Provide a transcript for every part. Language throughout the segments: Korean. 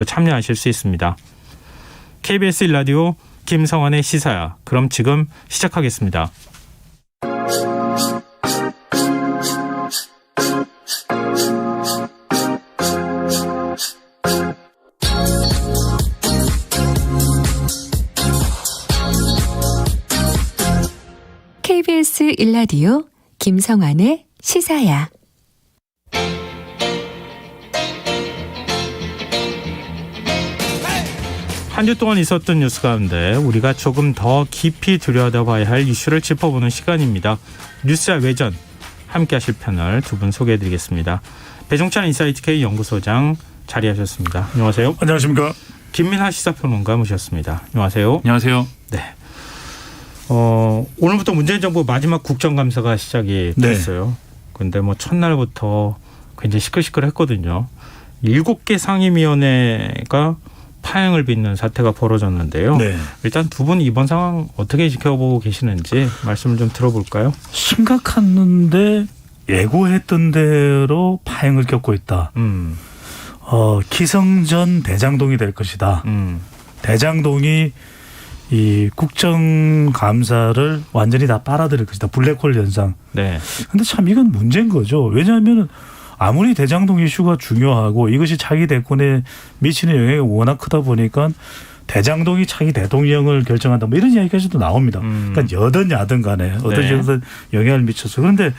참여하실 수 있습니다. KBS 1라디오 김성환의 시사야. 그럼 지금 시작하겠습니다. KBS 1라디오 김성환의 시사야. 한 주 동안 있었던 뉴스 가운데 우리가 조금 더 깊이 들여다봐야 할 이슈를 짚어보는 시간입니다. 뉴스야 외전 함께 하실 패널 두 분 소개해드리겠습니다. 배종찬 인사이트 K 연구소장 자리하셨습니다. 안녕하세요. 안녕하십니까. 김민하 시사평론가 모셨습니다. 안녕하세요. 안녕하세요. 네. 오늘부터 문재인 정부 마지막 국정감사가 시작이 됐어요. 그런데 뭐 첫날부터 굉장히 시끌시끌했거든요. 7개 상임위원회가 파행을 빚는 사태가 벌어졌는데요. 네. 일단 두 분 이번 상황 어떻게 지켜보고 계시는지 말씀을 좀 들어볼까요? 심각한데 예고했던 대로 파행을 겪고 있다. 기성전 대장동이 될 것이다. 대장동이 이 국정감사를 완전히 다 빨아들일 것이다. 블랙홀 현상. 네. 근데 참 이건 문제인 거죠. 왜냐하면 아무리 대장동 이슈가 중요하고 이것이 차기 대권에 미치는 영향이 워낙 크다 보니까 대장동이 차기 대통령을 결정한다. 뭐 이런 이야기까지도 나옵니다. 그러니까 여든 야든 간에 어떤 정도 영향을 미쳐서. 그런데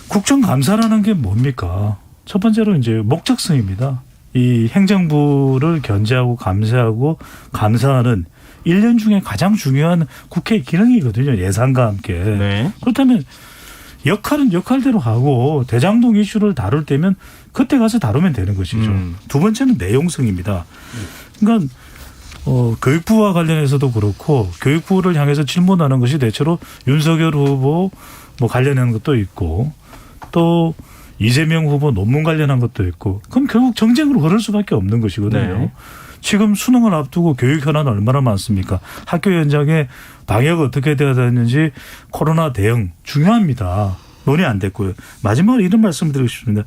국정감사라는 게 뭡니까? 첫 번째로 이제 목적성입니다. 이 행정부를 견제하고 감시하고 감사하는 1년 중에 가장 중요한 국회의 기능이거든요. 예산과 함께. 네. 그렇다면 역할은 역할대로 하고 대장동 이슈를 다룰 때면 그때 가서 다루면 되는 것이죠. 두 번째는 내용성입니다. 그러니까 교육부와 관련해서도 그렇고 교육부를 향해서 질문하는 것이 대체로 윤석열 후보 뭐 관련한 것도 있고 또 이재명 후보 논문 관련한 것도 있고 그럼 결국 정쟁으로 흐를 수밖에 없는 것이거든요. 네. 지금 수능을 앞두고 교육 현안 얼마나 많습니까? 학교 현장에 방역 어떻게 되어야 되는지 코로나 대응 중요합니다. 논의 안 됐고요. 마지막으로 이런 말씀을 드리고 싶습니다.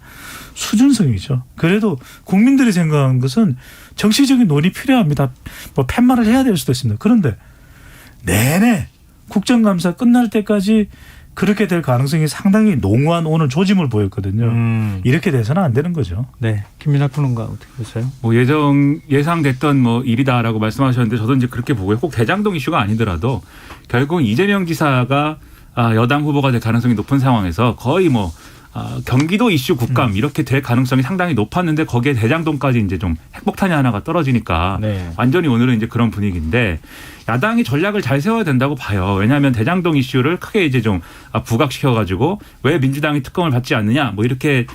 수준성이죠. 그래도 국민들이 생각하는 것은 정치적인 논의 필요합니다. 뭐 팻말을 해야 될 수도 있습니다. 그런데 내내 국정감사 끝날 때까지 그렇게 될 가능성이 상당히 농후한 오늘 조짐을 보였거든요. 이렇게 돼서는 안 되는 거죠. 네, 김민하 평론가 어떻게 보세요? 뭐 예상됐던 뭐 일이다라고 말씀하셨는데 저도 이제 그렇게 보고요. 꼭 대장동 이슈가 아니더라도 결국 이재명 지사가 여당 후보가 될 가능성이 높은 상황에서 거의 뭐 경기도 이슈 국감 이렇게 될 가능성이 상당히 높았는데 거기에 대장동까지 이제 좀 핵폭탄이 하나가 떨어지니까 완전히 오늘은 이제 그런 분위기인데 야당이 전략을 잘 세워야 된다고 봐요. 왜냐하면 대장동 이슈를 크게 이제 좀 부각시켜가지고 왜 민주당이 특검을 받지 않느냐 뭐 이렇게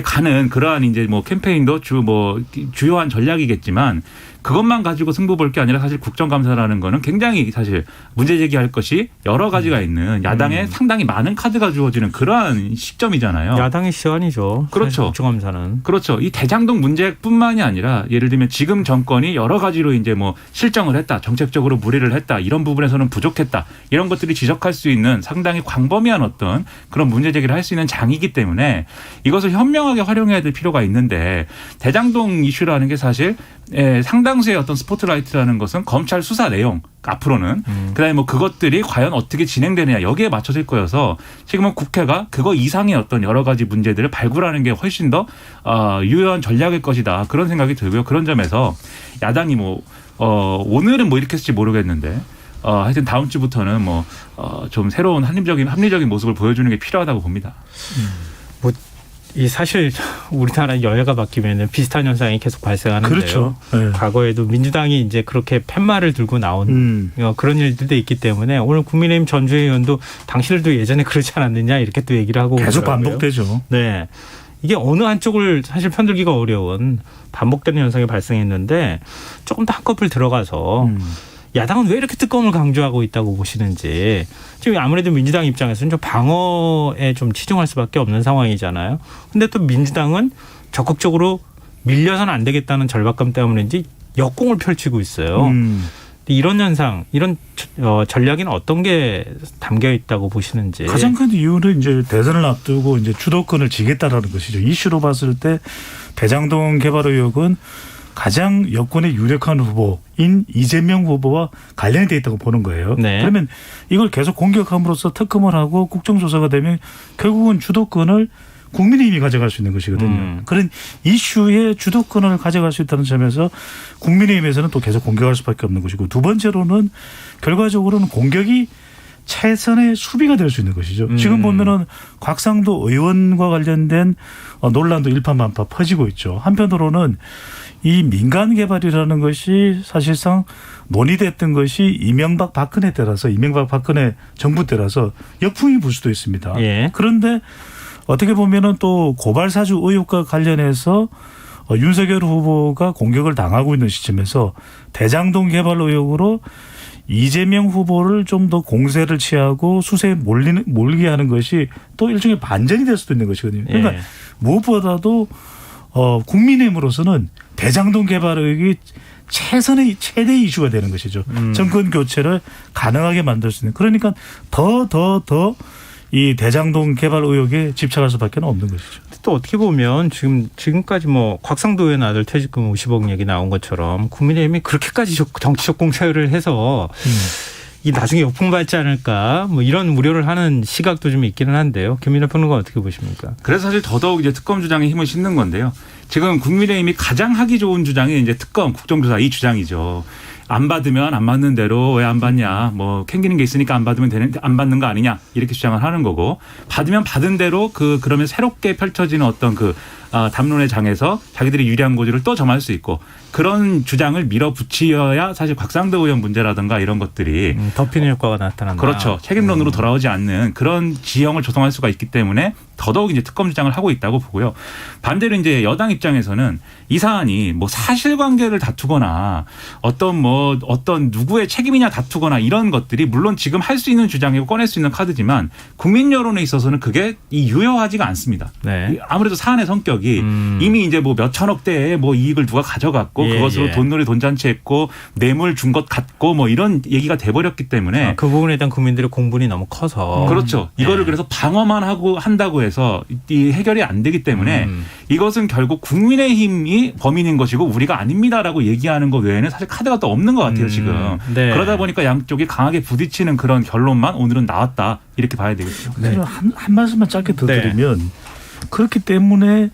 가는 그러한 이제 뭐 캠페인도 주요한 전략이겠지만 그것만 가지고 승부 볼 게 아니라 사실 국정감사라는 거는 굉장히 사실 문제 제기할 것이 여러 가지가 있는 야당에 상당히 많은 카드가 주어지는 그러한 시점이잖아요. 야당의 시간이죠. 그렇죠. 국정감사는. 그렇죠. 이 대장동 문제뿐만이 아니라 예를 들면 지금 정권이 여러 가지로 이제 뭐 실정을 했다. 정책적으로 무리를 했다. 이런 부분에서는 부족했다. 이런 것들이 지적할 수 있는 상당히 광범위한 어떤 그런 문제 제기를 할 수 있는 장이기 때문에 이것을 현명하게 활용해야 될 필요가 있는데 대장동 이슈라는 게 사실 상당수의 어떤 스포트라이트라는 것은 검찰 수사 내용 앞으로는 그다음에 뭐 그것들이 과연 어떻게 진행되느냐 여기에 맞춰질 거여서 지금은 국회가 그거 이상의 어떤 여러 가지 문제들을 발굴하는 게 훨씬 더 유효한 전략일 것이다 그런 생각이 들고요. 그런 점에서 야당이 오늘은 뭐 이렇게 했을지 모르겠는데 하여튼 다음 주부터는 좀 새로운 합리적인 모습을 보여주는 게 필요하다고 봅니다. 이 사실 우리나라 여야가 바뀌면 비슷한 현상이 계속 발생하는데요. 그렇죠. 네. 과거에도 민주당이 이제 그렇게 팻말을 들고 나온 그런 일들도 있기 때문에 오늘 국민의힘 전주의 의원도 당신들도 예전에 그러지 않았느냐 이렇게 또 얘기를 하고 계속 있더라고요. 반복되죠. 네, 이게 어느 한쪽을 사실 편들기가 어려운 반복되는 현상이 발생했는데 조금 더 한꺼풀 들어가서 야당은 왜 이렇게 특검을 강조하고 있다고 보시는지. 지금 아무래도 민주당 입장에서는 좀 방어에 좀 치중할 수밖에 없는 상황이잖아요. 근데 또 민주당은 적극적으로 밀려서는 안 되겠다는 절박감 때문인지 역공을 펼치고 있어요. 이런 현상, 이런 전략에는 어떤 게 담겨 있다고 보시는지. 가장 큰 이유는 이제 대선을 앞두고 이제 주도권을 지겠다라는 것이죠. 이슈로 봤을 때 대장동 개발 의혹은 가장 여권에 유력한 후보인 이재명 후보와 관련이 돼 있다고 보는 거예요. 네. 그러면 이걸 계속 공격함으로써 특검을 하고 국정조사가 되면 결국은 주도권을 국민의힘이 가져갈 수 있는 것이거든요. 그런 이슈의 주도권을 가져갈 수 있다는 점에서 국민의힘에서는 또 계속 공격할 수밖에 없는 것이고, 두 번째로는 결과적으로는 공격이 최선의 수비가 될 수 있는 것이죠. 지금 보면은 곽상도 의원과 관련된 논란도 일파만파 퍼지고 있죠. 한편으로는 이 민간 개발이라는 것이 사실상 논의됐던 것이 이명박 박근혜 때라서, 이명박 박근혜 정부 때라서 역풍이 불 수도 있습니다. 예. 그런데 어떻게 보면은 또 고발사주 의혹과 관련해서 윤석열 후보가 공격을 당하고 있는 시점에서 대장동 개발 의혹으로 이재명 후보를 좀 더 공세를 취하고 수세에 몰리게 하는 것이 또 일종의 반전이 될 수도 있는 것이거든요. 그러니까 예. 무엇보다도 국민의힘으로서는 대장동 개발 의혹이 최대 이슈가 되는 것이죠. 정권 교체를 가능하게 만들 수 있는. 그러니까 더 이 대장동 개발 의혹에 집착할 수밖에 없는 것이죠. 또 어떻게 보면 지금까지 뭐 곽상도 의원 아들 퇴직금 50억 얘기 나온 것처럼 국민의힘이 그렇게까지 정치적 공세를 해서 이 나중에 역풍 받지 않을까 뭐 이런 우려를 하는 시각도 좀 있기는 한데요. 김민하 평론가 어떻게 보십니까? 그래서 사실 더더욱 이제 특검 주장에 힘을 싣는 건데요. 지금 국민의힘이 가장 하기 좋은 주장이 이제 특검, 국정조사 이 주장이죠. 안 받으면 안 받는 대로 왜 안 받냐, 뭐 캥기는 게 있으니까 안 받는 거 아니냐 이렇게 주장을 하는 거고, 받으면 받은 대로 그러면 새롭게 펼쳐지는 어떤 담론의 장에서 자기들이 유리한 고지를 또 점할 수 있고, 그런 주장을 밀어붙여야 사실 곽상도 의원 문제라든가 이런 것들이 덮이는 효과가 나타난다. 그렇죠. 책임론으로 돌아오지 않는 그런 지형을 조성할 수가 있기 때문에 더더욱 이제 특검 주장을 하고 있다고 보고요. 반대로 이제 여당 입장에서는 이 사안이 뭐 사실관계를 다투거나 어떤 누구의 책임이냐 다투거나 이런 것들이 물론 지금 할 수 있는 주장이고 꺼낼 수 있는 카드지만 국민 여론에 있어서는 그게 유효하지가 않습니다. 네. 아무래도 사안의 성격이 이미 이제 뭐 몇 천억대의 뭐 이익을 누가 가져갔고 그것으로 돈놀이 돈잔치했고 뇌물 준 것 같고 뭐 이런 얘기가 돼버렸기 때문에 그 부분에 대한 국민들의 공분이 너무 커서 그렇죠. 이거를 그래서 방어만 한다고 해서 이 해결이 안 되기 때문에 이것은 결국 국민의힘이 범인인 것이고 우리가 아닙니다라고 얘기하는 것 외에는 사실 카드가 또 없는 것 같아요 지금. 네. 그러다 보니까 양쪽이 강하게 부딪히는 그런 결론만 오늘은 나왔다 이렇게 봐야 되겠죠. 네. 한 말씀만 짧게 더 드리면 그렇기 때문에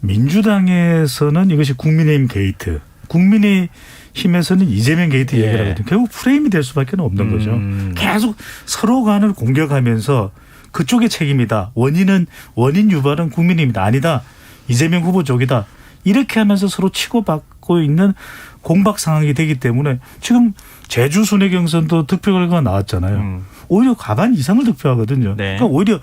민주당에서는 이것이 국민의힘 게이트, 국민의힘에서는 이재명 게이트 얘기를 하거든요. 결국 프레임이 될 수밖에 없는 거죠. 계속 서로 간을 공격하면서 그쪽의 책임이다. 원인 유발은 국민의힘이다. 아니다. 이재명 후보 쪽이다. 이렇게 하면서 서로 치고받고 있는 공박 상황이 되기 때문에 지금 제주 순회 경선도 득표 결과가 나왔잖아요. 오히려 과반 이상을 득표하거든요. 네. 그러니까 오히려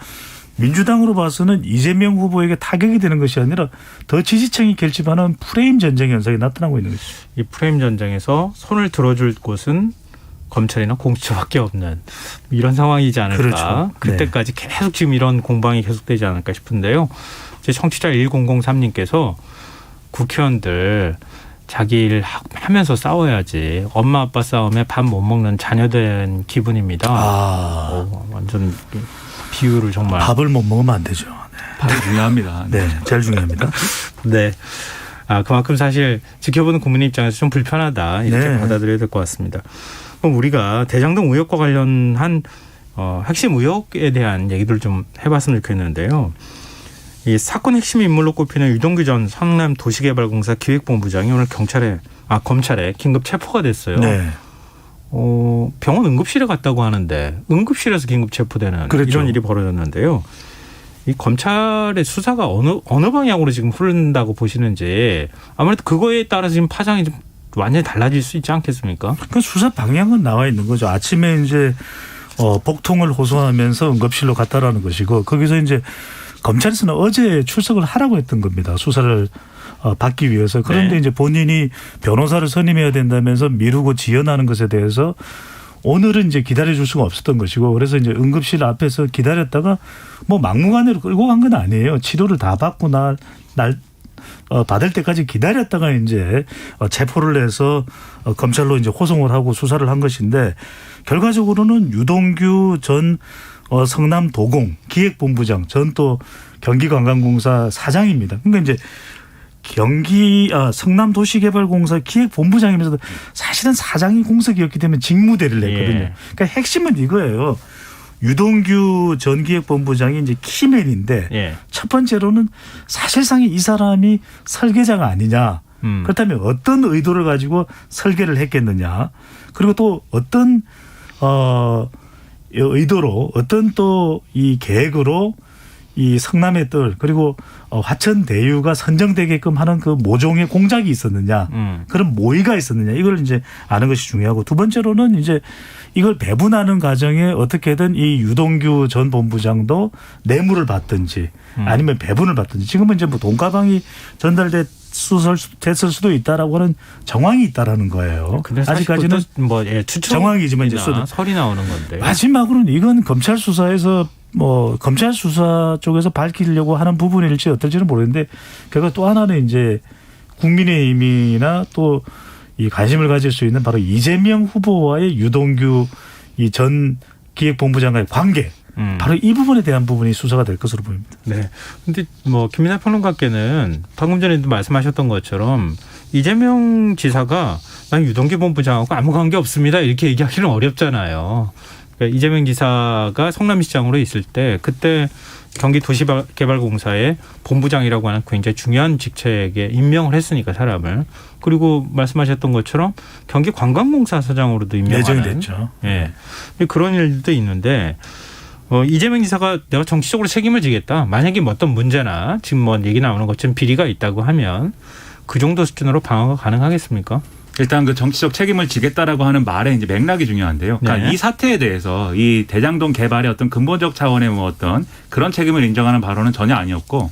민주당으로 봐서는 이재명 후보에게 타격이 되는 것이 아니라 더 지지층이 결집하는 프레임 전쟁 현상이 나타나고 있는 것이죠. 이 프레임 전쟁에서 손을 들어줄 곳은 검찰이나 공수처밖에 없는 이런 상황이지 않을까. 그렇죠. 그때까지 계속 지금 이런 공방이 계속되지 않을까 싶은데요. 제 청취자 1003님께서 국회의원들 자기 일 하면서 싸워야지 엄마 아빠 싸움에 밥 못 먹는 자녀된 기분입니다. 완전 비유를 정말. 밥을 못 먹으면 안 되죠. 밥이 중요합니다. 네, 제일 중요합니다. 네. 그만큼 사실 지켜보는 국민 입장에서 좀 불편하다 이렇게 받아들여야 될 것 같습니다. 그럼 우리가 대장동 의혹과 관련한 핵심 의혹에 대한 얘기를 좀 해봤으면 좋겠는데요. 이 사건 핵심 인물로 꼽히는 유동규 전 성남도시개발공사 기획본부장이 오늘 검찰에 긴급 체포가 됐어요. 네. 병원 응급실에 갔다고 하는데 응급실에서 긴급 체포되는 그렇죠. 이런 일이 벌어졌는데요. 이 검찰의 수사가 어느 방향으로 지금 흐른다고 보시는지 아무래도 그거에 따라 지금 파장이 좀 완전히 달라질 수 있지 않겠습니까? 그 수사 방향은 나와 있는 거죠. 아침에 이제 복통을 호소하면서 응급실로 갔다라는 것이고 거기서 이제 검찰에서는 어제 출석을 하라고 했던 겁니다. 수사를 받기 위해서. 그런데 이제 본인이 변호사를 선임해야 된다면서 미루고 지연하는 것에 대해서 오늘은 이제 기다려줄 수가 없었던 것이고 그래서 이제 응급실 앞에서 기다렸다가 뭐 막무가내로 끌고 간 건 아니에요. 치료를 다 받고 받을 때까지 기다렸다가 이제 체포를 해서 검찰로 이제 호송을 하고 수사를 한 것인데 결과적으로는 유동규 전 성남도공 기획본부장 전 또 경기관광공사 사장입니다. 그러니까 이제 성남도시개발공사 기획본부장이면서도 사실은 사장이 공석이었기 때문에 직무대리를 했거든요. 예. 그러니까 핵심은 이거예요. 유동규 전 기획본부장이 이제 키맨인데 예. 첫 번째로는 사실상의 이 사람이 설계자가 아니냐. 그렇다면 어떤 의도를 가지고 설계를 했겠느냐. 그리고 또 어떤 의도로 어떤 또 이 계획으로 이 성남의 뜰 그리고 화천대유가 선정되게끔 하는 그 모종의 공작이 있었느냐. 그런 모의가 있었느냐. 이걸 이제 아는 것이 중요하고 두 번째로는 이제 이걸 배분하는 과정에 어떻게든 이 유동규 전 본부장도 뇌물을 받든지 아니면 배분을 받든지 지금은 이제 뭐 돈가방이 됐을 수도 있다라고 하는 정황이 있다라는 거예요. 근데 아직까지는 뭐 추측 정황이지만 이제 설이 나오는 건데. 마지막으로는 이건 검찰 수사에서 검찰 수사 쪽에서 밝히려고 하는 부분일지 어떨지는 모르겠는데 그가 또 하나는 이제 국민의힘이나 또 이 관심을 가질 수 있는 바로 이재명 후보와의 유동규 이 전 기획본부장과의 관계 바로 이 부분에 대한 부분이 수사가 될 것으로 보입니다. 네. 근데 뭐 김민하 평론가께는 방금 전에도 말씀하셨던 것처럼 이재명 지사가 난 유동규 본부장하고 아무 관계 없습니다 이렇게 얘기하기는 어렵잖아요. 그러니까 이재명 지사가 성남시장으로 있을 때 그때 경기도시개발공사의 본부장이라고 하는 굉장히 중요한 직책에 임명을 했으니까 사람을. 그리고 말씀하셨던 것처럼 경기관광공사 사장으로도 임명하는. 예정이 됐죠. 예. 그런 일도 있는데 이재명 지사가 내가 정치적으로 책임을 지겠다. 만약에 뭐 어떤 문제나 지금 뭐 얘기 나오는 것처럼 비리가 있다고 하면 그 정도 수준으로 방어가 가능하겠습니까? 일단 그 정치적 책임을 지겠다라고 하는 말의 이제 맥락이 중요한데요. 그러니까 네. 이 사태에 대해서 이 대장동 개발의 어떤 근본적 차원의 뭐 어떤 그런 책임을 인정하는 발언은 전혀 아니었고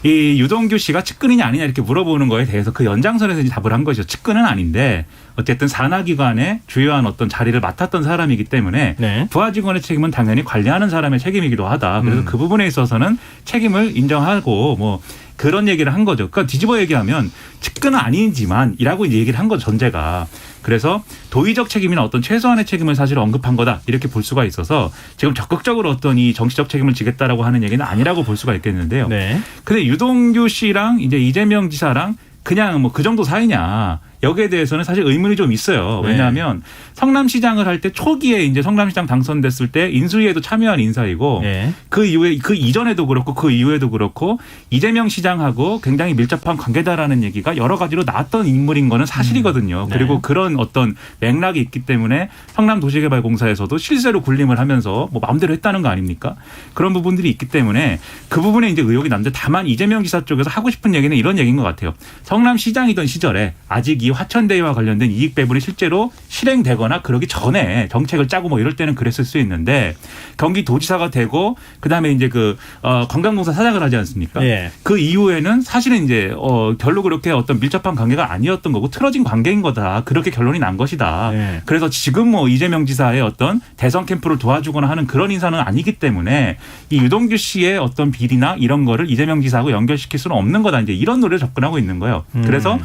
이 유동규 씨가 측근이냐 아니냐 이렇게 물어보는 거에 대해서 그 연장선에서 이제 답을 한 것이죠. 측근은 아닌데 어쨌든 산하기관의 주요한 어떤 자리를 맡았던 사람이기 때문에 네. 부하 직원의 책임은 당연히 관리하는 사람의 책임이기도 하다. 그래서 그 부분에 있어서는 책임을 인정하고 뭐 그런 얘기를 한 거죠. 그러니까 뒤집어 얘기하면 측근은 아니지만이라고 이제 얘기를 한 거죠. 전제가. 그래서 도의적 책임이나 어떤 최소한의 책임을 사실 언급한 거다. 이렇게 볼 수가 있어서 지금 적극적으로 어떤 이 정치적 책임을 지겠다라고 하는 얘기는 아니라고 볼 수가 있겠는데요. 네. 근데 유동규 씨랑 이제 이재명 지사랑 그냥 뭐 그 정도 사이냐. 여기에 대해서는 사실 의문이 좀 있어요. 왜냐하면 성남시장을 할 때 초기에 이제 성남시장 당선됐을 때 인수위에도 참여한 인사이고 네. 그 이후에 그 이전에도 그렇고 그 이후에도 그렇고 이재명 시장하고 굉장히 밀접한 관계다라는 얘기가 여러 가지로 나왔던 인물인 거는 사실이거든요. 네. 그리고 그런 어떤 맥락이 있기 때문에 성남도시개발공사에서도 실세로 군림을 하면서 뭐 마음대로 했다는 거 아닙니까? 그런 부분들이 있기 때문에 그 부분에 이제 의혹이 남는데 다만 이재명 지사 쪽에서 하고 싶은 얘기는 이런 얘기인 것 같아요. 성남시장이던 시절에 아직 이 화천대유와 관련된 이익 배분이 실제로 실행되거나 그러기 전에 정책을 짜고 뭐 이럴 때는 그랬을 수 있는데 경기도지사가 되고 그다음에 이제 그 관광공사 사장을 하지 않습니까? 예. 그 이후에는 사실은 이제 별로 그렇게 어떤 밀접한 관계가 아니었던 거고 틀어진 관계인 거다. 그렇게 결론이 난 것이다. 예. 그래서 지금 뭐 이재명 지사의 어떤 대선 캠프를 도와주거나 하는 그런 인사는 아니기 때문에 이 유동규 씨의 어떤 비리나 이런 거를 이재명 지사하고 연결시킬 수는 없는 거다. 이제 이런 노래를 접근하고 있는 거예요. 그래서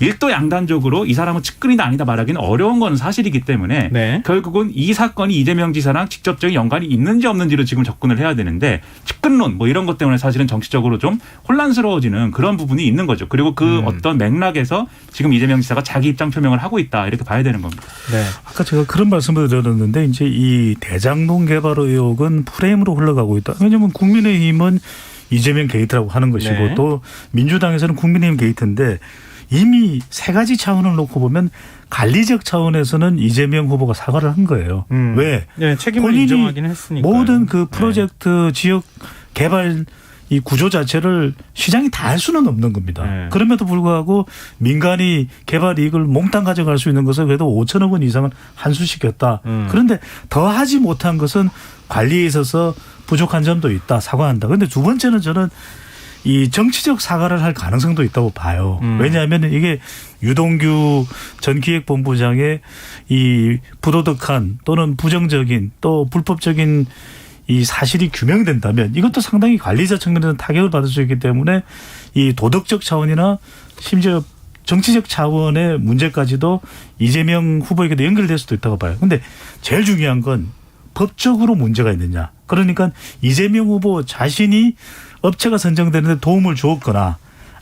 일도 양단적으로 이 사람은 측근이다 아니다 말하기는 어려운 건 사실이기 때문에 네. 결국은 이 사건이 이재명 지사랑 직접적인 연관이 있는지 없는지로 지금 접근을 해야 되는데 측근론 뭐 이런 것 때문에 사실은 정치적으로 좀 혼란스러워지는 그런 부분이 있는 거죠. 그리고 그 어떤 맥락에서 지금 이재명 지사가 자기 입장 표명을 하고 있다 이렇게 봐야 되는 겁니다. 네. 아까 제가 그런 말씀을 드렸는데 이제 이 대장동 개발 의혹은 프레임으로 흘러가고 있다. 왜냐하면 국민의힘은 이재명 게이트라고 하는 것이고 네. 또 민주당에서는 국민의힘 게이트인데 이미 세 가지 차원을 놓고 보면 관리적 차원에서는 이재명 후보가 사과를 한 거예요. 왜? 네, 책임을 본인이 인정하긴 했으니까. 모든 그 프로젝트 지역 개발 이 구조 자체를 시장이 다 할 수는 없는 겁니다. 네. 그럼에도 불구하고 민간이 개발 이익을 몽땅 가져갈 수 있는 것은 그래도 5천억 원 이상은 한수시켰다. 그런데 더 하지 못한 것은 관리에 있어서 부족한 점도 있다. 사과한다. 그런데 두 번째는 저는 이 정치적 사과를 할 가능성도 있다고 봐요. 왜냐하면 이게 유동규 전 기획본부장의 이 부도덕한 또는 부정적인 또 불법적인 이 사실이 규명된다면 이것도 상당히 관리자 측면에서 타격을 받을 수 있기 때문에 이 도덕적 차원이나 심지어 정치적 차원의 문제까지도 이재명 후보에게도 연결될 수도 있다고 봐요. 그런데 제일 중요한 건 법적으로 문제가 있느냐. 그러니까 이재명 후보 자신이 업체가 선정되는데 도움을 주었거나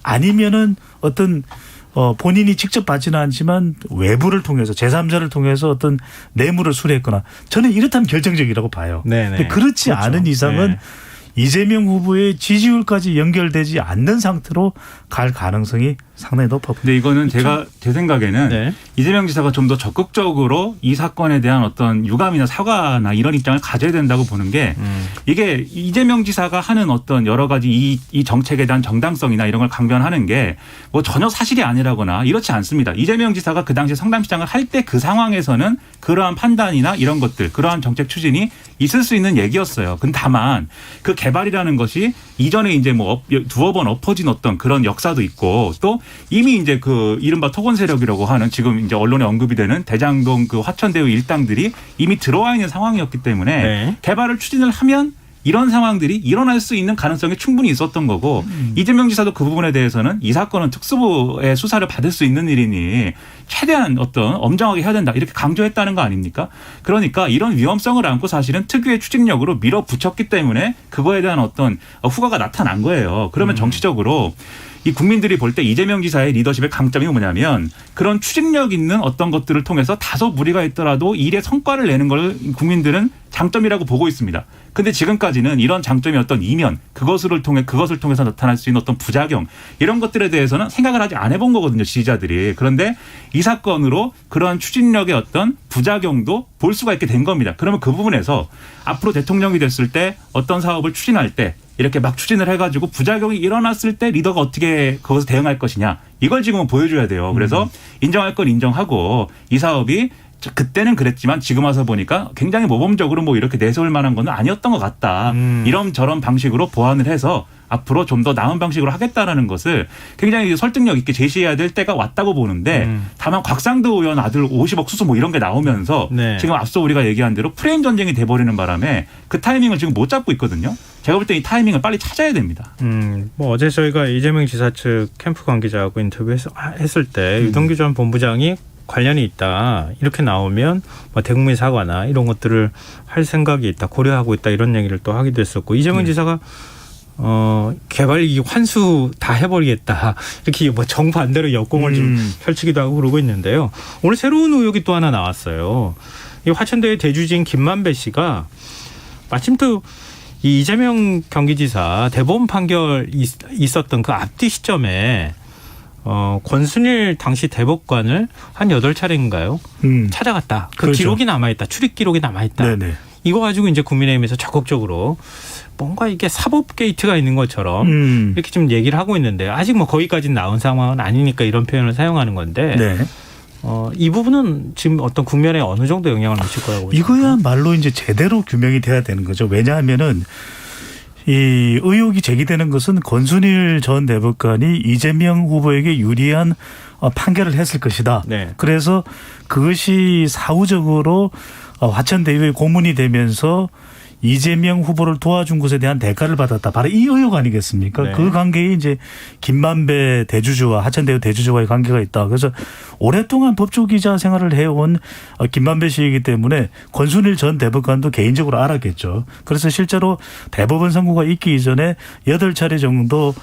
아니면은 어떤 본인이 직접 받지는 않지만 외부를 통해서 제3자를 통해서 어떤 뇌물을 수뢰했거나 저는 이렇다면 결정적이라고 봐요. 네네. 근데 그렇지 그렇죠. 않은 이상은 네. 이재명 후보의 지지율까지 연결되지 않는 상태로 갈 가능성이 상당히 높아 보입니다. 근데 이거는 제 생각에는 네. 이재명 지사가 좀 더 적극적으로 이 사건에 대한 어떤 유감이나 사과나 이런 입장을 가져야 된다고 보는 게 이게 이재명 지사가 하는 어떤 여러 가지 이 정책에 대한 정당성이나 이런 걸 강변하는 게 뭐 전혀 사실이 아니라거나 이렇지 않습니다. 이재명 지사가 그 당시 성남시장을 할 때 그 상황에서는 그러한 판단이나 이런 것들, 그러한 정책 추진이 있을 수 있는 얘기였어요. 근데 다만 그 개발이라는 것이 이전에 이제 뭐 두어 번 엎어진 어떤 그런 역사도 있고 또 이미 이제 그 이른바 토건 세력이라고 하는 지금 이제 언론에 언급이 되는 대장동 그 화천대유 일당들이 이미 들어와 있는 상황이었기 때문에 네. 개발을 추진을 하면 이런 상황들이 일어날 수 있는 가능성이 충분히 있었던 거고 이재명 지사도 그 부분에 대해서는 이 사건은 특수부의 수사를 받을 수 있는 일이니 최대한 어떤 엄정하게 해야 된다 이렇게 강조했다는 거 아닙니까? 그러니까 이런 위험성을 안고 사실은 특유의 추진력으로 밀어붙였기 때문에 그거에 대한 어떤 후과가 나타난 거예요. 그러면 정치적으로 이 국민들이 볼 때 이재명 지사의 리더십의 강점이 뭐냐면 그런 추진력 있는 어떤 것들을 통해서 다소 무리가 있더라도 일의 성과를 내는 걸 국민들은 장점이라고 보고 있습니다. 근데 지금까지는 이런 장점이 어떤 이면 그것을 통해서 나타날 수 있는 어떤 부작용 이런 것들에 대해서는 생각을 아직 안 해본 거거든요. 지지자들이. 그런데 이 사건으로 그러한 추진력의 어떤 부작용도 볼 수가 있게 된 겁니다. 그러면 그 부분에서 앞으로 대통령이 됐을 때 어떤 사업을 추진할 때 이렇게 막 추진을 해가지고 부작용이 일어났을 때 리더가 어떻게 그것을 대응할 것이냐 이걸 지금은 보여줘야 돼요. 그래서 인정할 건 인정하고 이 사업이 그때는 그랬지만 지금 와서 보니까 굉장히 모범적으로 뭐 이렇게 내세울 만한 건 아니었던 것 같다. 이런저런 방식으로 보완을 해서 앞으로 좀 더 나은 방식으로 하겠다라는 것을 굉장히 설득력 있게 제시해야 될 때가 왔다고 보는데 다만 곽상도 의원 아들 50억 수수 뭐 이런 게 나오면서 네. 지금 앞서 우리가 얘기한 대로 프레임 전쟁이 돼버리는 바람에 그 타이밍을 지금 못 잡고 있거든요. 제가 볼 때 이 타이밍을 빨리 찾아야 됩니다. 뭐 어제 저희가 이재명 지사 측 캠프 관계자하고 인터뷰했을 때 유동규 전 본부장이 관련이 있다 이렇게 나오면 뭐 대국민 사과나 이런 것들을 할 생각이 있다 고려하고 있다 이런 얘기를 또 하기도 했었고 이재명 지사가 개발 이 환수 다 해버리겠다 이렇게 뭐 정반대로 역공을 좀 펼치기도 하고 그러고 있는데요. 오늘 새로운 의혹이 또 하나 나왔어요. 이 화천대유 대주주인 김만배 씨가 마침 또 이 이재명 경기지사 대법원 판결 있었던 그 앞뒤 시점에 권순일 당시 대법관을 한 8차례인가요? 찾아갔다. 그 그렇죠. 기록이 남아있다. 출입 기록이 남아있다. 네네. 이거 가지고 이제 국민의힘에서 적극적으로 뭔가 이게 사법 게이트가 있는 것처럼 이렇게 좀 얘기를 하고 있는데 아직 뭐 거기까지는 나온 상황은 아니니까 이런 표현을 사용하는 건데 네. 이 부분은 지금 어떤 국면에 어느 정도 영향을 미칠 거라고 보십니까? 이거야말로 이제 제대로 규명이 돼야 되는 거죠. 왜냐하면은 이 의혹이 제기되는 것은 권순일 전 대법관이 이재명 후보에게 유리한 판결을 했을 것이다. 네. 그래서 그것이 사후적으로 화천대유의 고문이 되면서 이재명 후보를 도와준 것에 대한 대가를 받았다. 바로 이 의혹 아니겠습니까? 네. 그 관계에 이제 김만배 대주주와 화천대유 대주주와의 관계가 있다. 그래서 오랫동안 법조기자 생활을 해온 김만배 씨이기 때문에 권순일 전 대법관도 개인적으로 알았겠죠. 그래서 실제로 대법원 선고가 있기 이전에 8차례 정도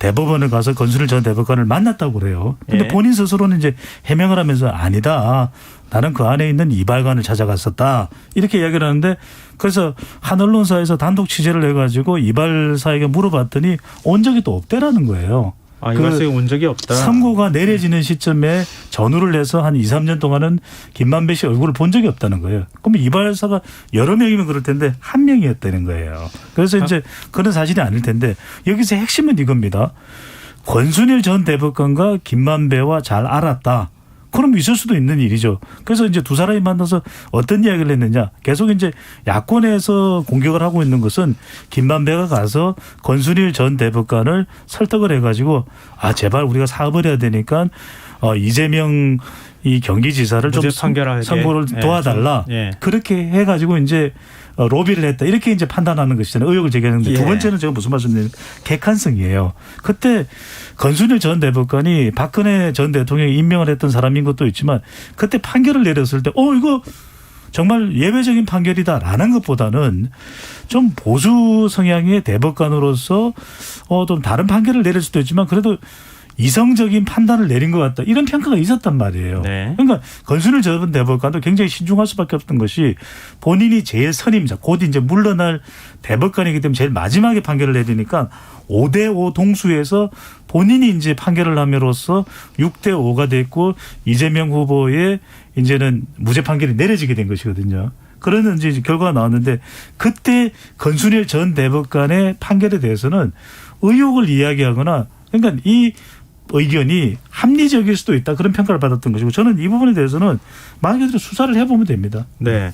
대법원을 가서 권순일 전 대법관을 만났다고 그래요. 근데 예. 본인 스스로는 이제 해명을 하면서 아니다. 나는 그 안에 있는 이발관을 찾아갔었다. 이렇게 이야기를 하는데 그래서 한 언론사에서 단독 취재를 해가지고 이발사에게 물어봤더니 온 적이 또 없대라는 거예요. 이발소에 온 적이 없다. 선고가 내려지는 시점에 전후를 해서 한 2, 3년 동안은 김만배 씨 얼굴을 본 적이 없다는 거예요. 그러면 이발사가 여러 명이면 그럴 텐데 한 명이었다는 거예요. 그래서 이제 그런 사실이 아닐 텐데 여기서 핵심은 이겁니다. 권순일 전 대법관과 김만배와 잘 알았다. 그럼 있을 수도 있는 일이죠. 그래서 이제 두 사람이 만나서 어떤 이야기를 했느냐. 계속 이제 야권에서 공격을 하고 있는 것은 김만배가 가서 권순일 전 대법관을 설득을 해가지고 제발 우리가 사업을 해야 되니까 이재명 이 경기지사를 좀 선고를 도와달라. 예. 그렇게 해가지고 이제 로비를 했다. 이렇게 이제 판단하는 것이잖아요. 의혹을 제기하는데 두 번째는 제가 무슨 말씀드리냐면 객관성이에요. 그때 권순일 전 대법관이 박근혜 전 대통령이 임명을 했던 사람인 것도 있지만 그때 판결을 내렸을 때 이거 정말 예외적인 판결이다라는 것보다는 좀 보수 성향의 대법관으로서 좀 다른 판결을 내릴 수도 있지만 그래도 이성적인 판단을 내린 것 같다. 이런 평가가 있었단 말이에요. 네. 그러니까 권순일 전 대법관도 굉장히 신중할 수밖에 없던 것이 본인이 제일 선임자, 곧 이제 물러날 대법관이기 때문에 제일 마지막에 판결을 내리니까 5대5 동수에서 본인이 이제 판결을 함으로써 6대5가 됐고 이재명 후보의 이제는 무죄 판결이 내려지게 된 것이거든요. 그런 이제 결과가 나왔는데 그때 권순일 전 대법관의 판결에 대해서는 의혹을 이야기하거나 그러니까 이 의견이 합리적일 수도 있다 그런 평가를 받았던 것이고 저는 이 부분에 대해서는 말 그대로 수사를 해보면 됩니다. 네.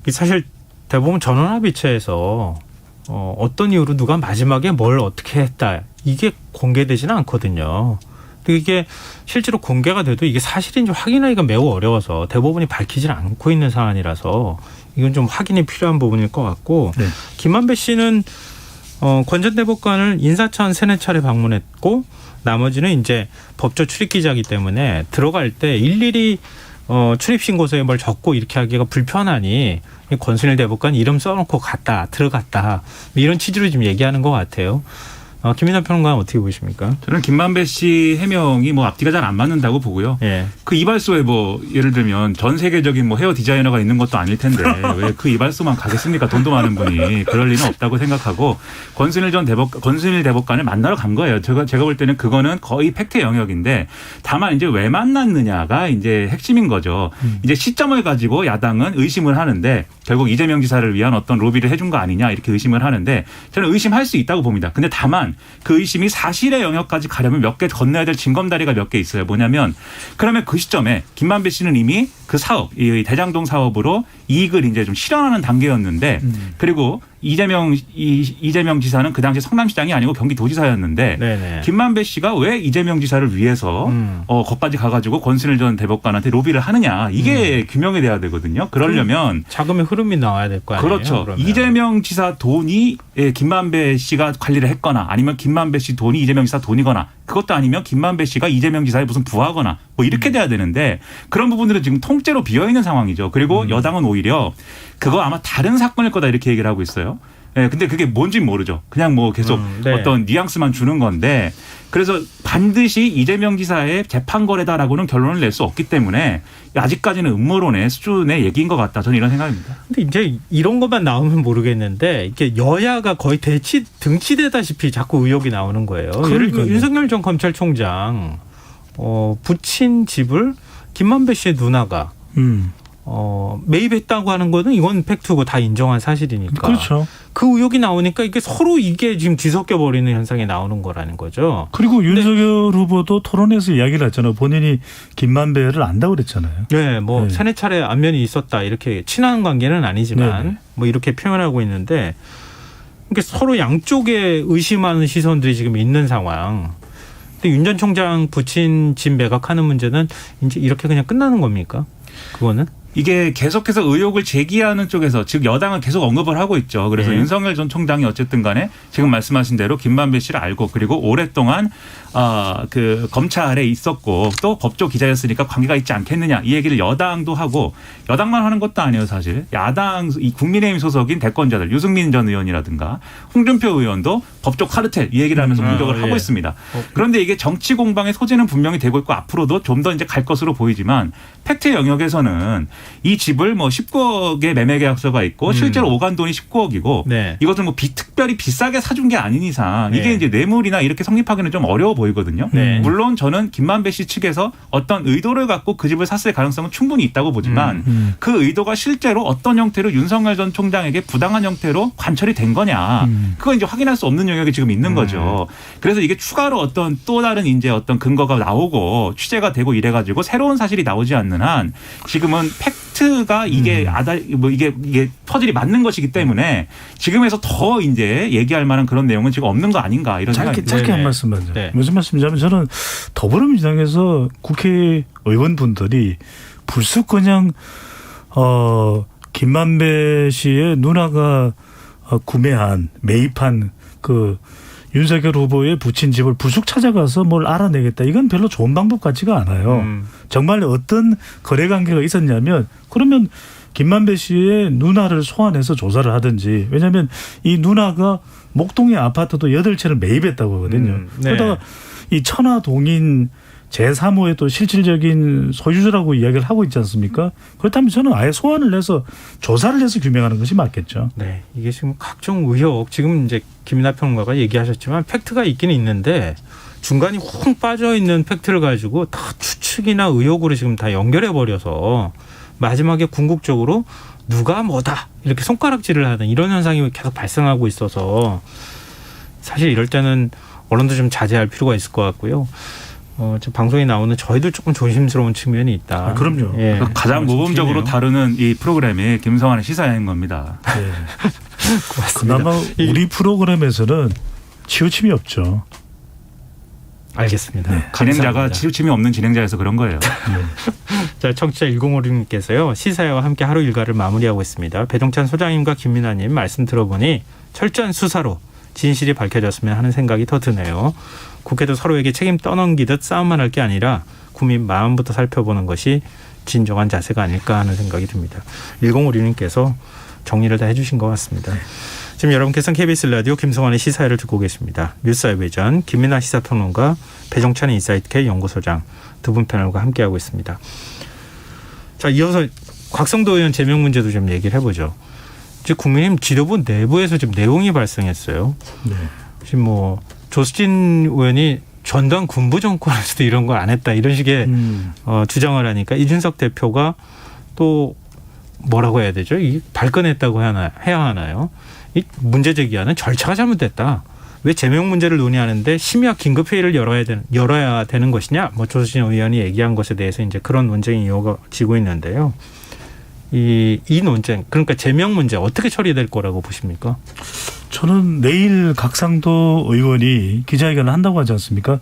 사실 대법원 전원합의체에서 어떤 이유로 누가 마지막에 뭘 어떻게 했다 이게 공개되지는 않거든요. 근데 이게 실제로 공개가 돼도 이게 사실인지 확인하기가 매우 어려워서 대법원이 밝히질 않고 있는 사안이라서 이건 좀 확인이 필요한 부분일 것 같고 네. 김만배 씨는 권 전 대법관을 인사처한 3-4차례 방문했고 나머지는 이제 법조 출입기자이기 때문에 들어갈 때 일일이 출입신고서에 뭘 적고 이렇게 하기가 불편하니 권순일 대법관 이름 써놓고 들어갔다 이런 취지로 지금 얘기하는 것 같아요. 김민하 평론가는 어떻게 보십니까? 저는 김만배 씨 해명이 뭐 앞뒤가 잘 안 맞는다고 보고요. 예. 그 이발소에 뭐 예를 들면 전 세계적인 뭐 헤어 디자이너가 있는 것도 아닐 텐데 왜 그 이발소만 가겠습니까? 돈도 많은 분이 그럴 리는 없다고 생각하고 권순일 대법관을 만나러 간 거예요. 제가 볼 때는 그거는 거의 팩트의 영역인데 다만 이제 왜 만났느냐가 이제 핵심인 거죠. 이제 시점을 가지고 야당은 의심을 하는데 결국 이재명 지사를 위한 어떤 로비를 해준 거 아니냐 이렇게 의심을 하는데 저는 의심할 수 있다고 봅니다. 근데 다만 그 의심이 사실의 영역까지 가려면 몇 개 건너야 될 징검다리가 몇 개 있어요. 뭐냐면 그러면 그 시점에 김만배 씨는 이미 그 사업, 이 대장동 사업으로 이익을 이제 좀 실현하는 단계였는데 그리고 이재명 지사는 그 당시 성남시장이 아니고 경기도지사였는데 네네. 김만배 씨가 왜 이재명 지사를 위해서 거기까지 가가지고 권순일 전 대법관한테 로비를 하느냐 이게 규명이 돼야 되거든요. 그러려면 자금의 흐름이 나와야 될 거 아니에요. 그렇죠. 그러면. 이재명 지사 돈이 김만배 씨가 관리를 했거나 아니면 김만배 씨 돈이 이재명 지사 돈이거나 그것도 아니면 김만배 씨가 이재명 지사의 무슨 부하거나 뭐 이렇게 돼야 되는데 그런 부분들은 지금 통째로 비어있는 상황이죠. 그리고 여당은 오히려 그거 아마 다른 사건일 거다 이렇게 얘기를 하고 있어요. 네, 근데 그게 뭔지는 모르죠. 그냥 뭐 계속 네. 어떤 뉘앙스만 주는 건데 그래서 반드시 이재명 지사의 재판 거래다라고는 결론을 낼 수 없기 때문에 아직까지는 음모론의 수준의 얘기인 것 같다. 저는 이런 생각입니다. 근데 이제 이런 것만 나오면 모르겠는데 이게 여야가 거의 등치되다시피 자꾸 의혹이 나오는 거예요. 예를 들면 윤석열 전 검찰총장 부친 집을 김만배 씨의 누나가 매입했다고 하는 거는 이건 팩트고 다 인정한 사실이니까. 그렇죠. 그 의혹이 나오니까 이게 서로 이게 지금 뒤섞여 버리는 현상이 나오는 거라는 거죠. 그리고 윤석열 후보도 토론에서 이야기를 했잖아요. 본인이 김만배를 안다고 그랬잖아요. 네, 뭐 네. 3-4차례 안면이 있었다 이렇게 친한 관계는 아니지만 네네. 뭐 이렇게 표현하고 있는데 이게 서로 양쪽에 의심하는 시선들이 지금 있는 상황. 근데 윤 전 총장 부친 집 매각하는 문제는 이제 이렇게 그냥 끝나는 겁니까? 그거는? 이게 계속해서 의혹을 제기하는 쪽에서 즉 여당은 계속 언급을 하고 있죠. 그래서 네. 윤석열 전 총장이 어쨌든 간에 지금 말씀하신 대로 김만배 씨를 알고 그리고 오랫동안 그 검찰에 있었고 또 법조 기자였으니까 관계가 있지 않겠느냐 이 얘기를 여당도 하고 여당만 하는 것도 아니에요 사실. 야당 이 국민의힘 소속인 대권자들 유승민 전 의원이라든가 홍준표 의원도 법조 카르텔 이 얘기를 하면서 공격을 하고 예. 있습니다. 그런데 이게 정치 공방의 소지는 분명히 되고 있고 앞으로도 좀 더 이제 갈 것으로 보이지만 팩트 영역에서는 이 집을 뭐 19억의 매매 계약서가 있고 실제로 오간 돈이 19억이고 네. 이것을 뭐 특별히 비싸게 사준 게 아닌 이상 이게 네. 이제 뇌물이나 이렇게 성립하기는 좀 어려워 보이거든요. 네. 물론 저는 김만배 씨 측에서 어떤 의도를 갖고 그 집을 샀을 가능성은 충분히 있다고 보지만 그 의도가 실제로 어떤 형태로 윤석열 전 총장에게 부당한 형태로 관철이 된 거냐 그거 이제 확인할 수 없는 영역이 지금 있는 거죠. 그래서 이게 추가로 어떤 또 다른 이제 어떤 근거가 나오고 취재가 되고 이래가지고 새로운 사실이 나오지 않는 한 지금은 팩트가 이게 이게 퍼즐이 맞는 것이기 때문에 지금에서 더 이제 얘기할 만한 그런 내용은 지금 없는 거 아닌가 이런 생각이 짧게 한 네네. 말씀만. 네. 무슨 말씀이냐면 저는 더불어민주당에서 국회의원분들이 불쑥 그냥 김만배 씨의 누나가 매입한 그 윤석열 후보의 부친 집을 불쑥 찾아가서 뭘 알아내겠다. 이건 별로 좋은 방법 같지가 않아요. 정말 어떤 거래 관계가 있었냐면 그러면 김만배 씨의 누나를 소환해서 조사를 하든지 왜냐하면 이 누나가 목동의 아파트도 8채를 매입했다고 하거든요. 네. 그러다가 이 천화동인 제3호의 또 실질적인 소유주라고 이야기를 하고 있지 않습니까? 그렇다면 저는 아예 소환을 해서 조사를 해서 규명하는 것이 맞겠죠. 네, 이게 지금 각종 의혹 지금 이제 김이나 평론가가 얘기하셨지만 팩트가 있긴 있는데 중간이 훅 빠져 있는 팩트를 가지고 다 추측이나 의혹으로 지금 다 연결해 버려서 마지막에 궁극적으로 누가 뭐다 이렇게 손가락질을 하는 이런 현상이 계속 발생하고 있어서 사실 이럴 때는 언론도 좀 자제할 필요가 있을 것 같고요. 지금 방송에 나오는 저희도 조금 조심스러운 측면이 있다. 아, 그럼요. 예. 가장 모범적으로 다루는 이 프로그램이 김성환의 시사인 겁니다. 네. 고맙습니다. 그나마 우리 프로그램에서는 치우침이 없죠. 알겠습니다. 네. 진행자가 감사합니다. 치우침이 없는 진행자여서 그런 거예요. 자, 청취자 1056님께서요. 시사회와 함께 하루 일과를 마무리하고 있습니다. 배종찬 소장님과 김민아님 말씀 들어보니 철저한 수사로 진실이 밝혀졌으면 하는 생각이 더 드네요. 국회도 서로에게 책임 떠넘기듯 싸움만 할 게 아니라 국민 마음부터 살펴보는 것이 진정한 자세가 아닐까 하는 생각이 듭니다. 1056님께서 정리를 다 해주신 것 같습니다. 지금 여러분께서는 KBS 라디오 김성환의 시사회를 듣고 계십니다. 뉴스아이베전 김민아 시사평론가 배종찬 인사이트K 연구소장 두 분 패널과 함께하고 있습니다. 자, 이어서 곽성도 의원 제명 문제도 좀 얘기를 해보죠. 지금 국민의힘 지도부 내부에서 지금 내용이 발생했어요. 네. 지금 뭐 조수진 의원이 전두환 군부 정권에서도 이런 걸 안 했다 이런 식의 주장을 하니까 이준석 대표가 또 뭐라고 해야 되죠? 이 발끈했다고 해야 하나요? 이 문제 제기하는 절차가 잘못됐다. 왜 제명 문제를 논의하는데 심야 긴급회의를 열어야 되는 것이냐? 뭐 조수진 의원이 얘기한 것에 대해서 이제 그런 논쟁이 이어지고 있는데요. 이 논쟁, 그러니까 제명 문제 어떻게 처리될 거라고 보십니까? 저는 내일 각상도 의원이 기자회견을 한다고 하지 않습니까?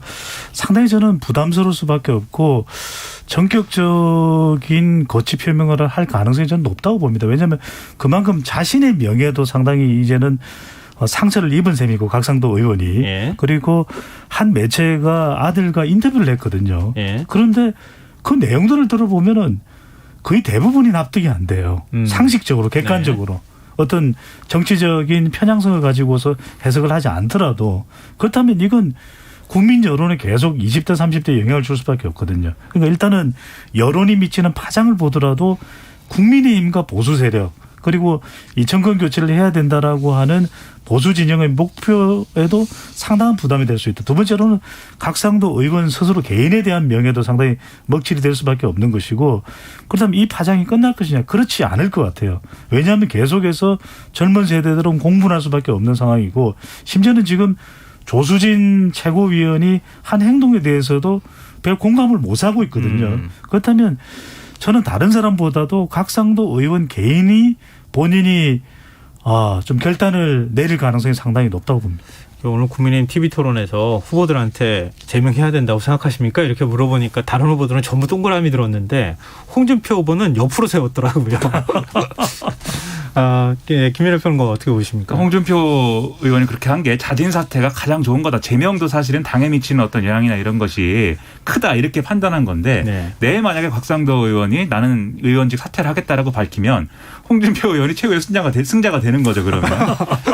상당히 저는 부담스러울 수밖에 없고 전격적인 거취 표명을 할 가능성이 저는 높다고 봅니다. 왜냐하면 그만큼 자신의 명예도 상당히 이제는 상처를 입은 셈이고 각상도 의원이. 예. 그리고 한 매체가 아들과 인터뷰를 했거든요. 예. 그런데 그 내용들을 들어보면은 거의 대부분이 납득이 안 돼요. 상식적으로 객관적으로. 네. 어떤 정치적인 편향성을 가지고서 해석을 하지 않더라도 그렇다면 이건 국민 여론에 계속 20대 30대 영향을 줄 수밖에 없거든요. 그러니까 일단은 여론이 미치는 파장을 보더라도 국민의힘과 보수 세력 그리고 이 정권 교체를 해야 된다라고 하는 보수 진영의 목표에도 상당한 부담이 될 수 있다. 두 번째로는 각상도 의원 스스로 개인에 대한 명예도 상당히 먹칠이 될 수밖에 없는 것이고 그렇다면 이 파장이 끝날 것이냐? 그렇지 않을 것 같아요. 왜냐하면 계속해서 젊은 세대들은 공분할 수밖에 없는 상황이고 심지어는 지금 조수진 최고위원이 한 행동에 대해서도 별 공감을 못 하고 있거든요. 그렇다면 저는 다른 사람보다도 각상도 의원 개인이 본인이 좀 결단을 내릴 가능성이 상당히 높다고 봅니다. 오늘 국민의힘 TV토론에서 후보들한테 제명해야 된다고 생각하십니까? 이렇게 물어보니까 다른 후보들은 전부 동그라미 들었는데 홍준표 후보는 옆으로 세웠더라고요. 김민하 평론가 어떻게 보십니까? 홍준표 의원이 그렇게 한 게 자진 사퇴가 가장 좋은 거다. 제명도 사실은 당에 미치는 어떤 영향이나 이런 것이 크다 이렇게 판단한 건데 네. 내일 만약에 곽상도 의원이 나는 의원직 사퇴를 하겠다라고 밝히면 홍준표 의원이 최고의 승자가 되는 거죠. 그러면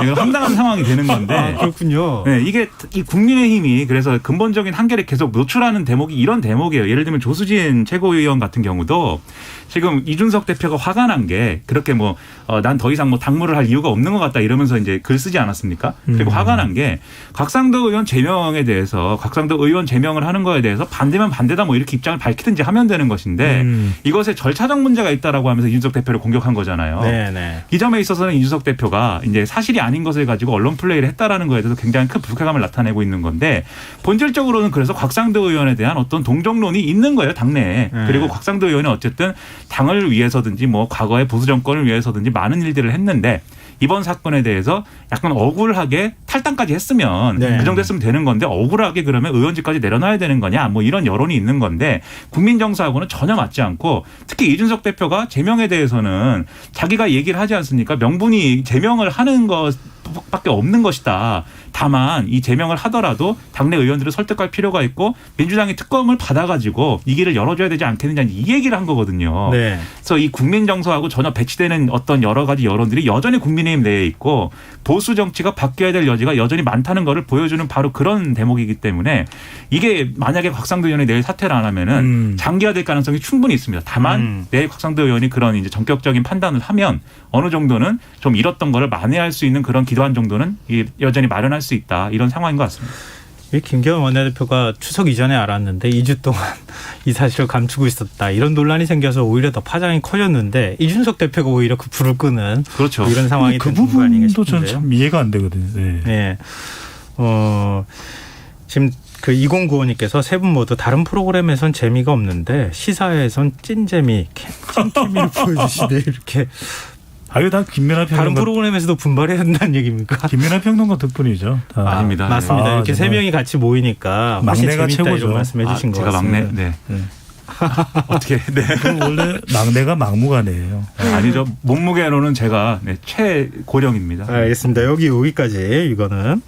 이건 황당한 상황이 되는 건데 그렇군요. 네, 이게 이 국민의힘이 그래서 근본적인 한계를 계속 노출하는 대목이 이런 대목이에요. 예를 들면 조수진 최고위원 같은 경우도 지금 이준석 대표가 화가 난 게 그렇게 난 더 이상 당무를 할 이유가 없는 것 같다 이러면서 이제 글 쓰지 않았습니까? 그리고 화가 난 게 곽상도 의원 제명에 대해서 곽상도 의원 제명을 하는 거에 대해서 반대면 반대다 이렇게 입장을 밝히든지 하면 되는 것인데 이것에 절차적 문제가 있다라고 하면서 이준석 대표를 공격한 거잖아요. 네네. 이 점에 있어서는 이준석 대표가 이제 사실이 아닌 것을 가지고 언론 플레이를 했다라는 거에 대해서 굉장히 큰 불쾌감을 나타내고 있는 건데 본질적으로는 그래서 곽상도 의원에 대한 어떤 동정론이 있는 거예요, 당내에. 그리고 곽상도 의원이 어쨌든 당을 위해서든지 과거의 보수 정권을 위해서든지 많은 일들을 했는데 이번 사건에 대해서 약간 억울하게 탈당까지 했으면 네. 그 정도 했으면 되는 건데 억울하게 그러면 의원직까지 내려놔야 되는 거냐 이런 여론이 있는 건데 국민 정서하고는 전혀 맞지 않고 특히 이준석 대표가 제명에 대해서는 자기가 얘기를 하지 않습니까? 명분이 제명을 하는 것 수밖에 없는 것이다. 다만 이 제명을 하더라도 당내 의원들을 설득할 필요가 있고 민주당이 특검을 받아가지고 이 길을 열어줘야 되지 않겠느냐 이 얘기를 한 거거든요. 네. 그래서 이 국민 정서하고 전혀 배치되는 어떤 여러 가지 여론들이 여전히 국민의힘 내에 있고 보수 정치가 바뀌어야 될 여지가 여전히 많다는 것을 보여주는 바로 그런 대목이기 때문에 이게 만약에 곽상도 의원이 내일 사퇴를 안 하면은 장기화될 가능성이 충분히 있습니다. 다만 내일 곽상도 의원이 그런 이제 전격적인 판단을 하면 어느 정도는 좀 잃었던 거를 만회할 수 있는 그런 기도한 정도는 여전히 마련할 수 있다 이런 상황인 것 같습니다. 김기현 원내대표가 추석 이전에 알았는데 2주 동안 이 사실을 감추고 있었다. 이런 논란이 생겨서 오히려 더 파장이 커졌는데 이준석 대표가 오히려 그 불을 끄는 그렇죠. 이런 상황이 그 된 거 아닌가 부분도 싶은데요. 저는 참 이해가 안 되거든요. 네. 네. 지금 그 2095님께서 세 분 모두 다른 프로그램에선 재미가 없는데 시사회에선 찐재미, 찐케미를 보여주시네 이렇게. 이거 다 김민하 다른 평론가. 프로그램에서도 분발해야 한다는 얘기입니까? 김민하 평론가 덕분이죠. 아닙니다. 맞습니다. 이렇게 세 정말. 명이 같이 모이니까 훨씬 막내가 재밌다 최고죠. 이런 말씀해 주신 것 제가 같습니다. 막내. 네. 네. 어떻게? 네. 그 원래 막내가 막무가내예요. 아니죠. 몸무게로는 제가 최고령입니다. 알겠습니다. 여기까지 이거는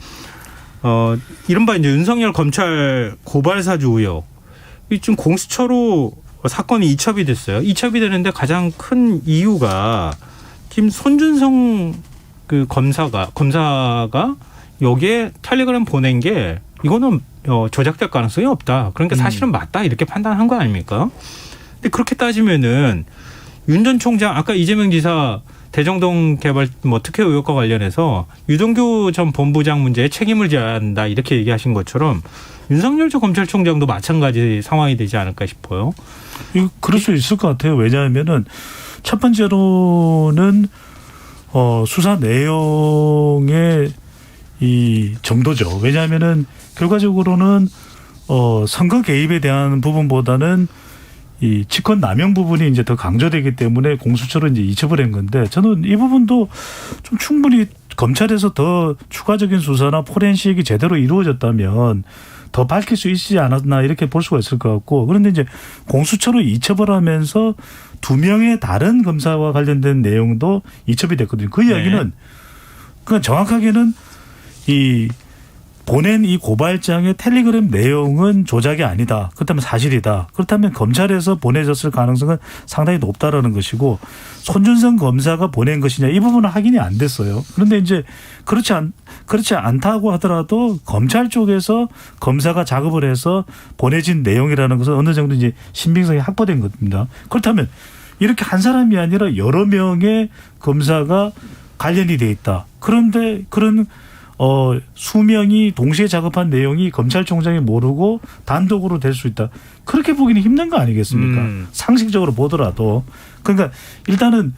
이른바 이제 윤석열 검찰 고발 사주 의혹. 이 지금 공수처로 사건이 이첩이 됐어요. 이첩이 되는데 가장 큰 이유가 지금 손준성 그 검사가 여기에 텔레그램 보낸 게 이거는 조작될 가능성이 없다. 그러니까 사실은 맞다 이렇게 판단한 거 아닙니까? 근데 그렇게 따지면은 윤 전 총장 아까 이재명 지사 대정동 개발 특혜 의혹과 관련해서 유동규 전 본부장 문제에 책임을 져야 한다 이렇게 얘기하신 것처럼 윤석열 전 검찰총장도 마찬가지 상황이 되지 않을까 싶어요. 이거 그럴 수 있을 것 같아요. 왜냐하면은 첫 번째로는 수사 내용의 이 정도죠. 왜냐하면은 결과적으로는 선거 개입에 대한 부분보다는 이 직권 남용 부분이 이제 더 강조되기 때문에 공수처로 이제 이첩을 한 건데 저는 이 부분도 좀 충분히 검찰에서 더 추가적인 수사나 포렌식이 제대로 이루어졌다면 더 밝힐 수 있지 않았나 이렇게 볼 수가 있을 것 같고 그런데 이제 공수처로 이첩을 하면서 2명의 다른 검사와 관련된 내용도 이첩이 됐거든요. 그 이야기는 그러니까 정확하게는 이 보낸 이 고발장의 텔레그램 내용은 조작이 아니다. 그렇다면 사실이다. 그렇다면 검찰에서 보내졌을 가능성은 상당히 높다라는 것이고 손준성 검사가 보낸 것이냐 이 부분은 확인이 안 됐어요. 그런데 이제 그렇지 않다고 하더라도 검찰 쪽에서 검사가 작업을 해서 보내진 내용이라는 것은 어느 정도 이제 신빙성이 확보된 겁니다. 그렇다면 이렇게 한 사람이 아니라 여러 명의 검사가 관련이 돼 있다. 그런데 그런 수명이 동시에 작업한 내용이 검찰총장이 모르고 단독으로 될 수 있다. 그렇게 보기는 힘든 거 아니겠습니까? 상식적으로 보더라도. 그러니까 일단은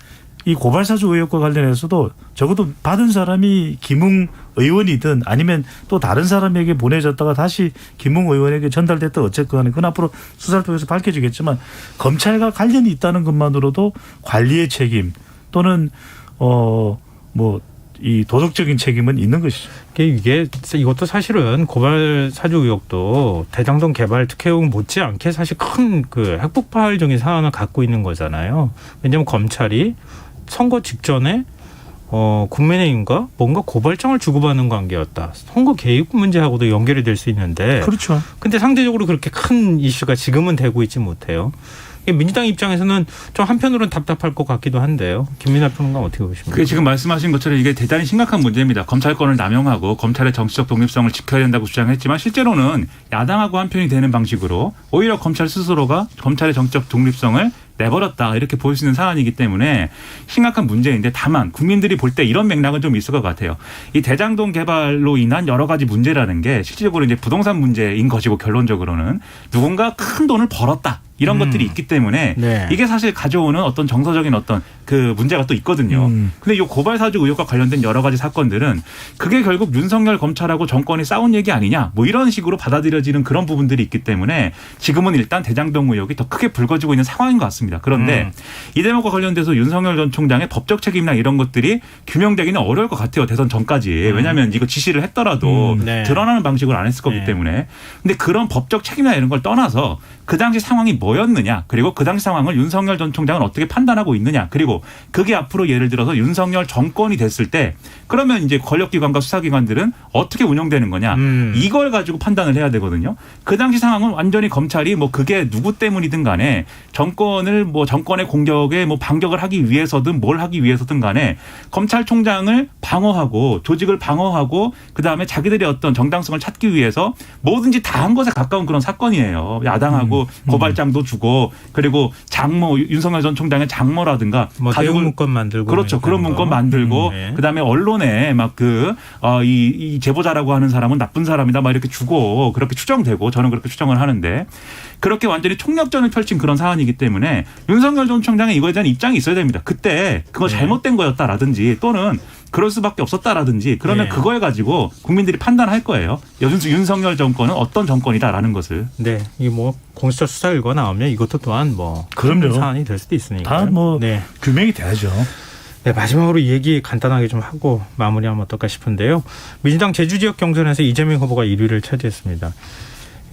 이 고발사주 의혹과 관련해서도 적어도 받은 사람이 김웅 의원이든 아니면 또 다른 사람에게 보내졌다가 다시 김웅 의원에게 전달됐다 어쨌건 그건 앞으로 수사를 통해서 밝혀지겠지만 검찰과 관련이 있다는 것만으로도 관리의 책임 또는 이 도덕적인 책임은 있는 것이죠. 이것도 사실은 고발 사주 의혹도 대장동 개발 특혜 의혹 못지않게 사실 큰 그 핵폭발적인 사안을 갖고 있는 거잖아요. 왜냐하면 검찰이 선거 직전에 국민의힘과 뭔가 고발장을 주고받는 관계였다. 선거 개입 문제하고도 연결이 될 수 있는데. 그렇죠. 근데 상대적으로 그렇게 큰 이슈가 지금은 되고 있지 못해요. 민주당 입장에서는 좀 한편으로는 답답할 것 같기도 한데요. 김민하 평론가 어떻게 보십니까? 그게 지금 말씀하신 것처럼 이게 대단히 심각한 문제입니다. 검찰권을 남용하고 검찰의 정치적 독립성을 지켜야 된다고 주장했지만 실제로는 야당하고 한편이 되는 방식으로 오히려 검찰 스스로가 검찰의 정치적 독립성을 내버렸다 이렇게 볼 수 있는 사안이기 때문에 심각한 문제인데 다만 국민들이 볼 때 이런 맥락은 좀 있을 것 같아요. 이 대장동 개발로 인한 여러 가지 문제라는 게 실질적으로 이제 부동산 문제인 것이고 결론적으로는 누군가 큰 돈을 벌었다. 이런 것들이 있기 때문에 네. 이게 사실 가져오는 어떤 정서적인 어떤 그 문제가 또 있거든요. 근데 이 고발 사주 의혹과 관련된 여러 가지 사건들은 그게 결국 윤석열 검찰하고 정권이 싸운 얘기 아니냐 뭐 이런 식으로 받아들여지는 그런 부분들이 있기 때문에 지금은 일단 대장동 의혹이 더 크게 불거지고 있는 상황인 것 같습니다. 맞습니다. 그런데 이 대목과 관련돼서 윤석열 전 총장의 법적 책임이나 이런 것들이 규명되기는 어려울 것 같아요. 대선 전까지. 왜냐하면 이거 지시를 했더라도 네. 드러나는 방식으로 안 했을 거기 네. 때문에. 근데 그런 법적 책임이나 이런 걸 떠나서 그 당시 상황이 뭐였느냐, 그리고 그 당시 상황을 윤석열 전 총장은 어떻게 판단하고 있느냐, 그리고 그게 앞으로 예를 들어서 윤석열 정권이 됐을 때 그러면 이제 권력기관과 수사기관들은 어떻게 운영되는 거냐, 이걸 가지고 판단을 해야 되거든요. 그 당시 상황은 완전히 검찰이 뭐 그게 누구 때문이든 간에 정권을 뭐 정권의 공격에 뭐 반격을 하기 위해서든 뭘 하기 위해서든 간에 검찰총장을 방어하고 조직을 방어하고 그다음에 자기들의 어떤 정당성을 찾기 위해서 뭐든지 다 한 것에 가까운 그런 사건이에요. 야당하고 고발장도 주고, 그리고 장모 윤석열 전 총장의 장모라든가 뭐 대응 문건 만들고, 그렇죠. 그런 문건 만들고, 네. 그다음에 언론에 막 이 제보자라고 하는 사람은 나쁜 사람이다 막 이렇게 주고 그렇게 추정되고, 저는 그렇게 추정을 하는데, 그렇게 완전히 총력전을 펼친 그런 사안이기 때문에 윤석열 전 총장의 이거에 대한 입장이 있어야 됩니다. 그때 그거 잘못된 거였다라든지 또는 그럴 수밖에 없었다라든지 그러면 네. 그걸 가지고 국민들이 판단할 거예요. 윤석열 정권은 어떤 정권이다라는 것을. 네, 이 뭐 공수처 수사 결과 나오면 이것도 또한 뭐 그럼요. 큰 사안이 될 수도 있으니까. 다 뭐 네. 규명이 돼야죠. 네, 마지막으로 이 얘기 간단하게 좀 하고 마무리하면 어떨까 싶은데요. 민주당 제주 지역 경선에서 이재명 후보가 1위를 차지했습니다.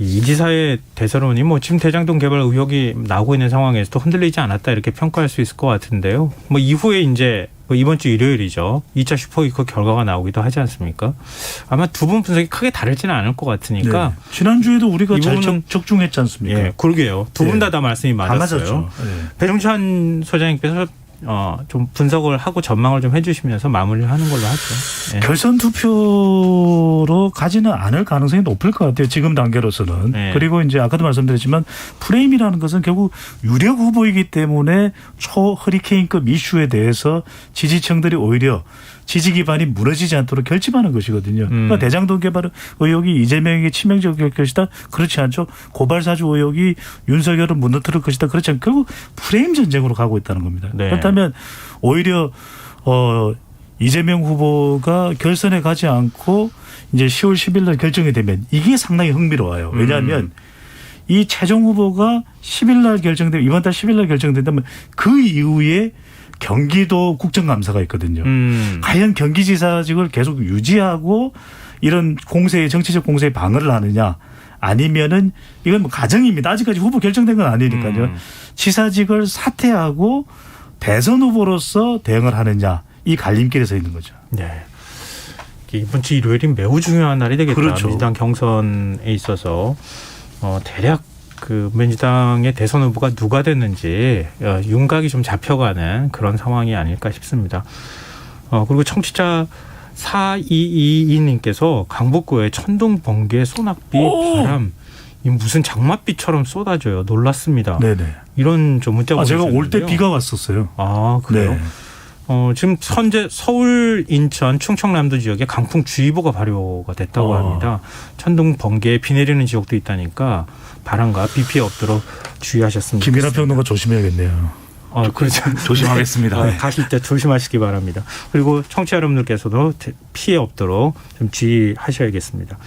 이 지사의 대선론이 뭐 지금 대장동 개발 의혹이 나오고 있는 상황에서도 흔들리지 않았다 이렇게 평가할 수 있을 것 같은데요. 뭐 이후에 이제 뭐 이번 주 일요일이죠. 2차 슈퍼위크 결과가 나오기도 하지 않습니까? 아마 두 분 분석이 크게 다르지는 않을 것 같으니까. 네. 지난주에도 우리가 잘 이분은- 적중했지 않습니까? 예, 그러게요. 두 분 네. 다 말씀이 다 맞았어요. 맞았죠. 네. 배종찬 소장님께서 좀 분석을 하고 전망을 좀 해주시면서 마무리를 하는 걸로 하죠. 예. 결선 투표로 가지는 않을 가능성이 높을 것 같아요. 지금 단계로서는. 네. 그리고 이제 아까도 말씀드렸지만 프레임이라는 것은 결국 유력 후보이기 때문에 초 허리케인급 이슈에 대해서 지지층들이 오히려 지지 기반이 무너지지 않도록 결집하는 것이거든요. 그러니까 대장동 개발 의혹이 이재명에게 치명적일 것이다. 그렇지 않죠. 고발 사주 의혹이 윤석열을 무너뜨릴 것이다. 그렇지 않고 결국 프레임 전쟁으로 가고 있다는 겁니다. 네. 그렇다면 오히려 이재명 후보가 결선에 가지 않고 이제 10월 10일 날 결정이 되면 이게 상당히 흥미로워요. 왜냐하면 이 최종 후보가 10일 날 결정되면, 이번 달 10일 날 결정된다면 그 이후에 경기도 국정감사가 있거든요. 과연 경기지사직을 계속 유지하고 이런 공세에, 정치적 공세에 방어를 하느냐, 아니면은 이건 뭐 가정입니다. 아직까지 후보 결정된 건 아니니까요. 지사직을 사퇴하고 대선 후보로서 대응을 하느냐, 이 갈림길에 서 있는 거죠. 네. 이번 주 일요일이 매우 중요한 날이 되겠다. 그렇죠. 민주당 경선에 있어서 대략 그 민주당의 대선 후보가 누가 됐는지 윤곽이 좀 잡혀가는 그런 상황이 아닐까 싶습니다. 그리고 청취자 4222님께서 강북구에 천둥, 번개, 소낙비, 바람, 이 무슨 장맛비처럼 쏟아져요. 놀랐습니다. 네네. 이런 좀 문자 제가 올 때 보내주셨는데요. 비가 왔었어요. 아, 그래요? 네. 지금 현재 서울, 인천, 충청남도 지역에 강풍주의보가 발효가 됐다고 합니다. 천둥, 번개, 비 내리는 지역도 있다니까 바람과 비 피해 없도록 주의하셨으면 김이나 좋겠습니다. 평론가 조심해야겠네요. 그렇죠. 조심하겠습니다. 가실 때 조심하시기 바랍니다. 그리고 청취자 여러분들께서도 피해 없도록 좀 주의하셔야겠습니다.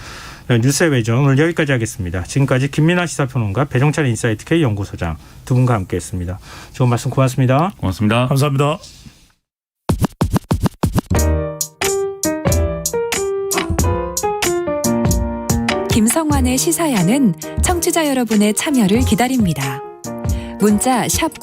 뉴스의 외전 오늘 여기까지 하겠습니다. 지금까지 김민아 시사평론가, 배종찬 인사이트 K 연구소장 두 분과 함께했습니다. 좋은 말씀 고맙습니다. 고맙습니다. 감사합니다. 김성환의 시사야는 청취자 여러분의 참여를 기다립니다. 문자 샵